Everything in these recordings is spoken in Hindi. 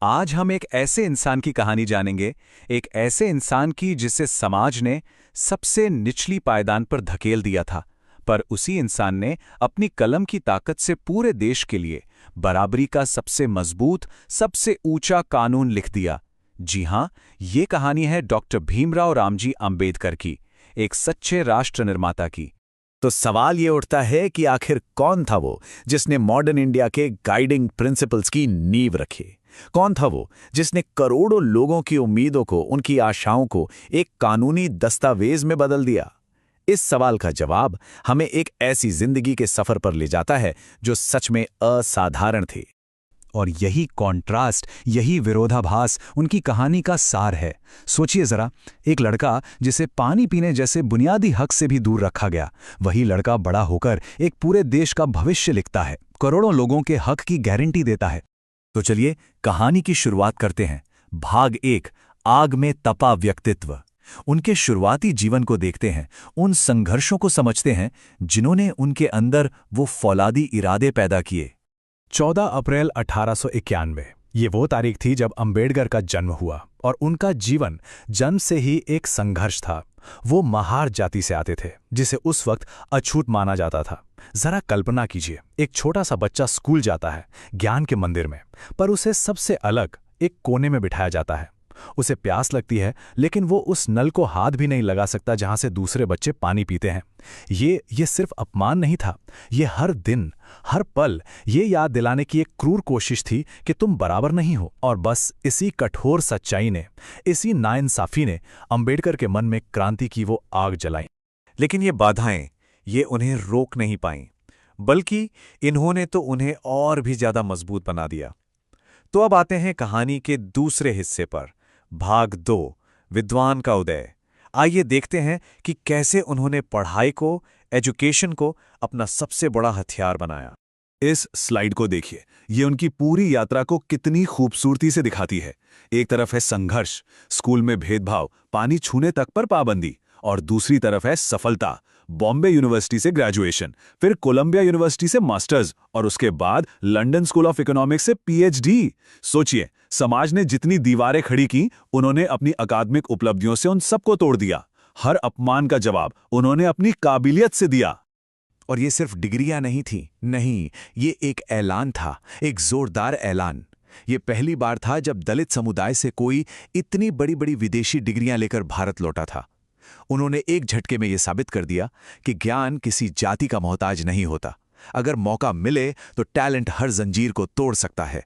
आज हम एक ऐसे इंसान की कहानी जानेंगे, एक ऐसे इंसान की जिसे समाज ने सबसे निचली पायदान पर धकेल दिया था, पर उसी इंसान ने अपनी कलम की ताकत से पूरे देश के लिए बराबरी का सबसे मजबूत, सबसे ऊंचा कानून लिख दिया। जी हां, ये कहानी है डॉक्टर भीमराव रामजी अंबेडकर की, एक सच्चे राष्ट्र निर्माता की। तो सवाल ये उठता है कि आखिर कौन था वो जिसने मॉडर्न इंडिया के गाइडिंग प्रिंसिपल्स की नींव रखी। कौन था वो जिसने करोड़ों लोगों की उम्मीदों को, उनकी आशाओं को एक कानूनी दस्तावेज में बदल दिया। इस सवाल का जवाब हमें एक ऐसी जिंदगी के सफर पर ले जाता है जो सच में असाधारण थी। और यही कॉन्ट्रास्ट, यही विरोधाभास उनकी कहानी का सार है। सोचिए जरा, एक लड़का जिसे पानी पीने जैसे बुनियादी हक से भी दूर रखा गया, वही लड़का बड़ा होकर एक पूरे देश का भविष्य लिखता है, करोड़ों लोगों के हक की गारंटी देता है। तो चलिए कहानी की शुरुआत करते हैं। भाग 1, आग में तपा व्यक्तित्व। उनके शुरुआती जीवन को देखते हैं, उन संघर्षों को समझते हैं जिन्होंने उनके अंदर वो फौलादी इरादे पैदा किए। 14 अप्रैल 1891 ये वो तारीख थी जब अंबेडकर का जन्म हुआ और उनका जीवन जन्म से ही एक संघर्ष था। वो महार जाति से आते थे जिसे उस वक्त अछूत माना जाता था। जरा कल्पना कीजिए, एक छोटा सा बच्चा स्कूल जाता है ज्ञान के मंदिर में, पर उसे सबसे अलग एक कोने में बिठाया जाता है। उसे प्यास लगती है लेकिन वो उस नल को हाथ भी नहीं लगा सकता जहां से दूसरे बच्चे पानी पीते हैं। ये सिर्फ अपमान नहीं था, ये हर दिन हर पल ये याद दिलाने की एक क्रूर कोशिश थी कि तुम बराबर नहीं हो। और बस इसी कठोर सच्चाई ने, इसी नाइंसाफी ने अंबेडकर के मन में क्रांति की वो आग जलाई। लेकिन ये बाधाएं ये उन्हें रोक नहीं पाईं, बल्कि इन्होंने तो उन्हें और भी ज्यादा मजबूत बना दिया। तो अब आते हैं कहानी के दूसरे हिस्से पर, भाग 2, विद्वान का उदय। आइए देखते हैं कि कैसे उन्होंने पढ़ाई को, एजुकेशन को अपना सबसे बड़ा हथियार बनाया। इस स्लाइड को देखिए, ये उनकी पूरी यात्रा को कितनी खूबसूरती से दिखाती है। एक तरफ है संघर्ष, स्कूल में भेदभाव, पानी छूने तक पर पाबंदी, और दूसरी तरफ है सफलता, बॉम्बे यूनिवर्सिटी से ग्रेजुएशन, फिर कोलंबिया यूनिवर्सिटी से मास्टर्स और उसके बाद लंदन स्कूल ऑफ इकोनॉमिक्स से पीएचडी। सोचिए, समाज ने जितनी दीवारें खड़ी की, उन्होंने अपनी अकादमिक उपलब्धियों से उन सबको तोड़ दिया। हर अपमान का जवाब उन्होंने अपनी काबिलियत से दिया। और ये सिर्फ डिग्रियां नहीं थी, नहीं, ये एक ऐलान था, एक जोरदार ऐलान। ये पहली बार था जब दलित समुदाय से कोई इतनी बड़ी बड़ी विदेशी डिग्रियां लेकर भारत लौटा था। उन्होंने एक झटके में यह साबित कर दिया कि ज्ञान किसी जाति का मोहताज नहीं होता। अगर मौका मिले तो टैलेंट हर जंजीर को तोड़ सकता है।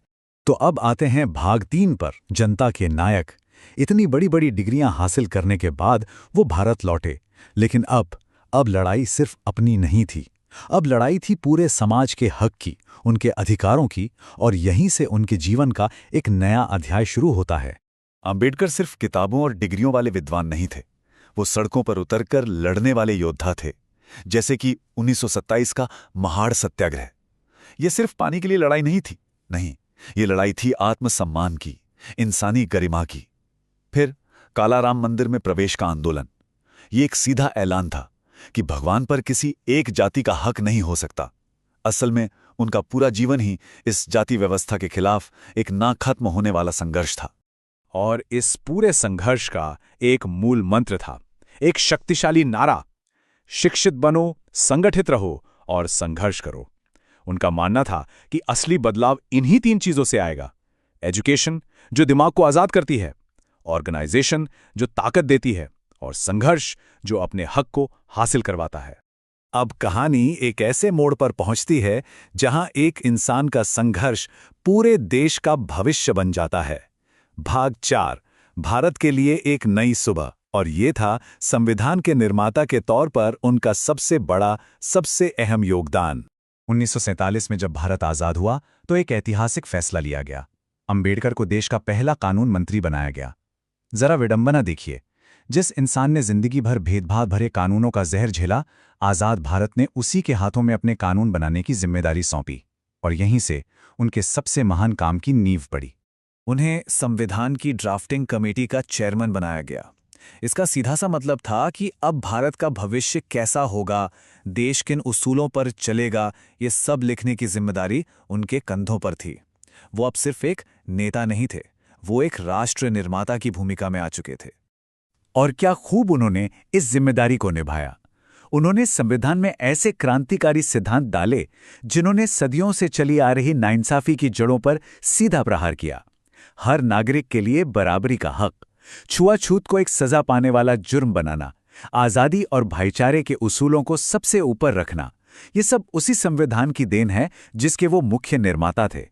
तो अब आते हैं भाग 3 पर, जनता के नायक। इतनी बड़ी बड़ी डिग्रियां हासिल करने के बाद वो भारत लौटे, लेकिन अब लड़ाई सिर्फ अपनी नहीं थी। अब लड़ाई थी पूरे समाज के हक की, उनके अधिकारों की, और यहीं से उनके जीवन का एक नया अध्याय शुरू होता है। अंबेडकर सिर्फ किताबों और डिग्रियों वाले विद्वान नहीं थे, वो सड़कों पर उतरकर लड़ने वाले योद्धा थे। जैसे कि 1927 का महाड़ सत्याग्रह। यह सिर्फ पानी के लिए लड़ाई नहीं थी, नहीं, ये लड़ाई थी आत्मसम्मान की, इंसानी गरिमा की। फिर कालाराम मंदिर में प्रवेश का आंदोलन। ये एक सीधा ऐलान था कि भगवान पर किसी एक जाति का हक नहीं हो सकता। असल में उनका पूरा जीवन ही इस जाति व्यवस्था के खिलाफ एक ना खत्म होने वाला संघर्ष था। और इस पूरे संघर्ष का एक मूल मंत्र था, एक शक्तिशाली नारा, शिक्षित बनो, संगठित रहो और संघर्ष करो। उनका मानना था कि असली बदलाव इन्हीं 3 चीजों से आएगा। एजुकेशन, जो दिमाग को आजाद करती है, ऑर्गेनाइजेशन, जो ताकत देती है, और संघर्ष, जो अपने हक को हासिल करवाता है। अब कहानी एक ऐसे मोड़ पर पहुंचती है जहां एक इंसान का संघर्ष पूरे देश का भविष्य बन जाता है। भाग 4, भारत के लिए एक नई सुबह। और ये था संविधान के निर्माता के तौर पर उनका सबसे बड़ा, सबसे अहम योगदान। 1947 में जब भारत आजाद हुआ तो एक ऐतिहासिक फैसला लिया गया। अंबेडकर को देश का पहला कानून मंत्री बनाया गया। जरा विडंबना देखिए, जिस इंसान ने जिंदगी भर भेदभाव भरे कानूनों का जहर झेला, आजाद भारत ने उसी के हाथों में अपने कानून बनाने की जिम्मेदारी सौंपी, और यहीं से उनके सबसे महान काम की नींव पड़ी। उन्हें संविधान की ड्राफ्टिंग कमेटी का चेयरमैन बनाया गया। इसका सीधा सा मतलब था कि अब भारत का भविष्य कैसा होगा, देश किन उसूलों पर चलेगा, ये सब लिखने की जिम्मेदारी उनके कंधों पर थी। वो अब सिर्फ एक नेता नहीं थे, वो एक राष्ट्र निर्माता की भूमिका में आ चुके थे। और क्या खूब उन्होंने इस जिम्मेदारी को निभाया। उन्होंने संविधान में ऐसे क्रांतिकारी सिद्धांत डाले जिन्होंने सदियों से चली आ रही नाइंसाफी की जड़ों पर सीधा प्रहार किया। हर नागरिक के लिए बराबरी का हक, छुआछूत को एक सजा पाने वाला जुर्म बनाना, आजादी और भाईचारे के उसूलों को सबसे ऊपर रखना, ये सब उसी संविधान की देन है जिसके वो मुख्य निर्माता थे।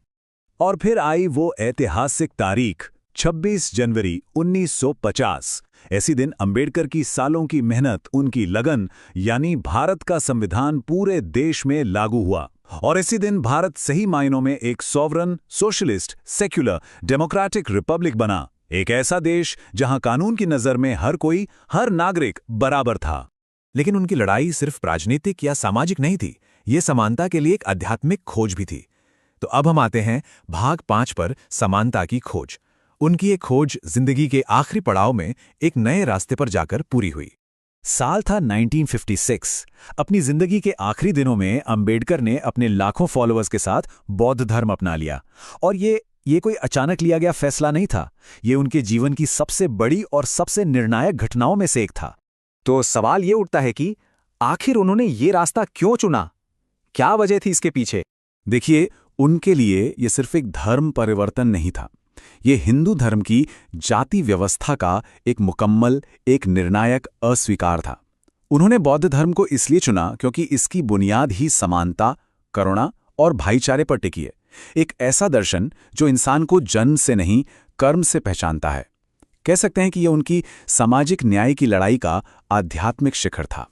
और फिर आई वो ऐतिहासिक तारीख 26 जनवरी 1950। ऐसी दिन अंबेडकर की सालों की मेहनत, उनकी लगन, यानी भारत का संविधान पूरे देश में लागू हुआ। और इसी दिन भारत सही मायनों में एक sovereign, socialist, secular, democratic Republic बना। एक ऐसा देश जहां कानून की नजर में हर कोई, हर नागरिक बराबर था। लेकिन उनकी लड़ाई सिर्फ राजनीतिक या सामाजिक नहीं थी, ये समानता के लिए एक आध्यात्मिक खोज भी थी। तो अब हम आते हैं भाग 5 पर, समानता की खोज। उनकी ये खोज जिंदगी के आखिरी पड़ाव में एक नए रास्ते पर जाकर पूरी हुई। साल था 1956। अपनी जिंदगी के आखिरी दिनों में अंबेडकर ने अपने लाखों फॉलोअर्स के साथ बौद्ध धर्म अपना लिया। और ये कोई अचानक लिया गया फैसला नहीं था, ये उनके जीवन की सबसे बड़ी और सबसे निर्णायक घटनाओं में से एक था। तो सवाल ये उठता है कि आखिर उन्होंने ये रास्ता क्यों चुना? क्या वजह थी इसके पीछे? देखिए, उनके लिए ये सिर्फ एक धर्म परिवर्तन नहीं था, ये हिंदू धर्म की जाति व्यवस्था का एक मुकम्मल, एक निर्णायक अस्वीकार था। उन्होंने बौद्ध धर्म को इसलिए चुना क्योंकि इसकी बुनियाद ही समानता, करुणा और भाईचारे पर टिकी है। एक ऐसा दर्शन जो इंसान को जन्म से नहीं, कर्म से पहचानता है। कह सकते हैं कि यह उनकी सामाजिक न्याय की लड़ाई का आध्यात्मिक शिखर था।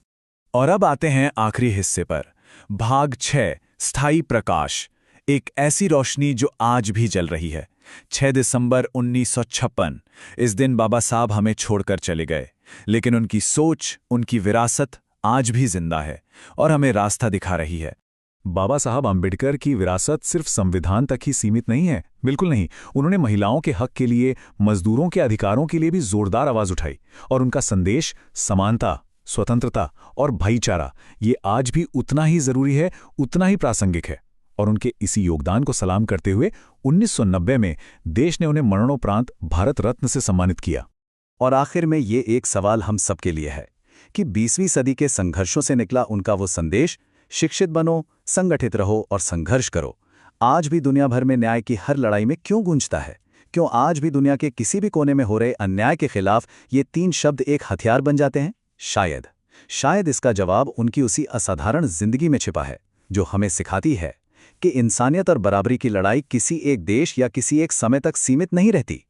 और अब आते हैं आखिरी हिस्से पर, भाग 6, स्थायी प्रकाश। एक ऐसी रोशनी जो आज भी जल रही है। 6 दिसंबर 1956। इस दिन बाबा साहब हमें छोड़कर चले गए, लेकिन उनकी सोच, उनकी विरासत आज भी जिंदा है और हमें रास्ता दिखा रही है। बाबा साहब अंबेडकर की विरासत सिर्फ संविधान तक ही सीमित नहीं है, बिल्कुल नहीं। उन्होंने महिलाओं के हक के लिए, मजदूरों के अधिकारों के लिए भी जोरदार आवाज उठाई। और उनका संदेश समानता, स्वतंत्रता और भाईचारा, ये आज भी उतना ही जरूरी है, उतना ही प्रासंगिक है। और उनके इसी योगदान को सलाम करते हुए 1990 में देश ने उन्हें मरणोपरांत भारत रत्न से सम्मानित किया। और आखिर में ये एक सवाल हम सबके लिए है कि 20वीं सदी के संघर्षों से निकला उनका वो संदेश, शिक्षित बनो, संगठित रहो और संघर्ष करो, आज भी दुनिया भर में न्याय की हर लड़ाई में क्यों गूंजता है? क्यों आज भी दुनिया के किसी भी कोने में हो रहे अन्याय के खिलाफ ये 3 शब्द एक हथियार बन जाते हैं? शायद इसका जवाब उनकी उसी असाधारण जिंदगी में छिपा है, जो हमें सिखाती है कि इंसानियत और बराबरी की लड़ाई किसी एक देश या किसी एक समय तक सीमित नहीं रहती।